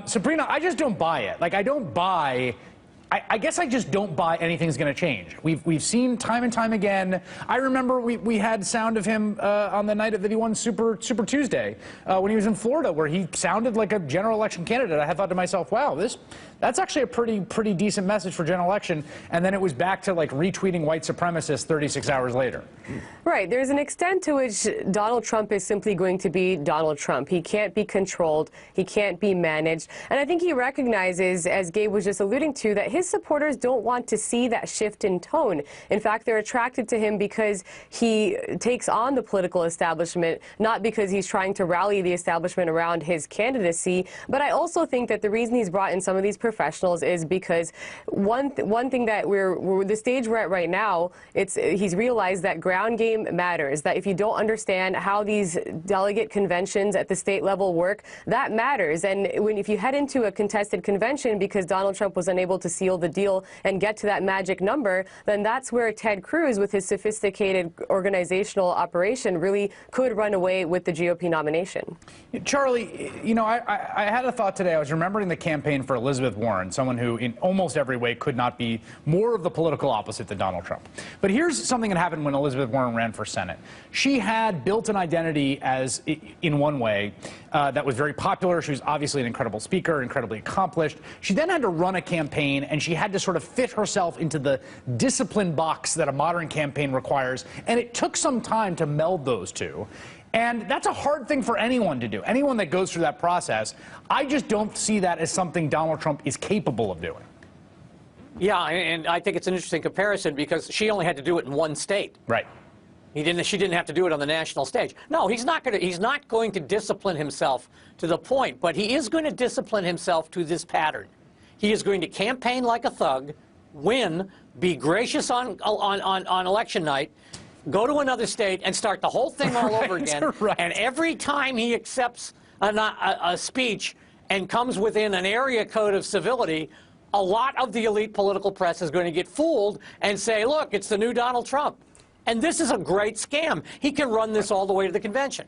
Sabrina, I just don't buy it. Like, I don't buy... I guess I just don't buy anything's going to change. We've seen time and time again. I remember we had sound of him on the night that he won Super Tuesday when he was in Florida, where he sounded like a general election candidate. I thought to myself, wow, that's actually a pretty decent message for general election. And then it was back to like retweeting white supremacists 36 hours later. Right. There's an extent to which Donald Trump is simply going to be Donald Trump. He can't be controlled. He can't be managed. And I think he recognizes, as Gabe was just alluding to, that his supporters don't want to see that shift in tone. In fact, they're attracted to him because he takes on the political establishment, not because he's trying to rally the establishment around his candidacy. But I also think that the reason he's brought in some of these professionals is because one thing that we're the stage we're at right now, he's realized that ground game matters, that if you don't understand how these delegate conventions at the state level work, that matters. And if you head into a contested convention because Donald Trump was unable to seal the deal and get to that magic number, then that's where Ted Cruz, with his sophisticated organizational operation, really could run away with the GOP nomination. Charlie, you know, I had a thought today. I was remembering the campaign for Elizabeth Warren, someone who in almost every way could not be more of the political opposite than Donald Trump. But here's something that happened when Elizabeth Warren ran for Senate. She had built an identity as, in one way, that was very popular. She was obviously an incredible speaker, incredibly accomplished. She then had to run a campaign, and she had to sort of fit herself into the discipline box that a modern campaign requires, and it took some time to meld those two. And that's a hard thing for anyone to do, anyone that goes through that process. I just don't see that as something Donald Trump is capable of doing. Yeah, and I think it's an interesting comparison because she only had to do it in one state. Right. She didn't have to do it on the national stage. No, he's not going to discipline himself to the point, but he is going to discipline himself to this pattern. He is going to campaign like a thug, win, be gracious on election night, go to another state and start the whole thing all over again. Right. And every time he accepts a speech and comes within an area code of civility, a lot of the elite political press is going to get fooled and say, look, it's the new Donald Trump. And this is a great scam. He can run this all the way to the convention.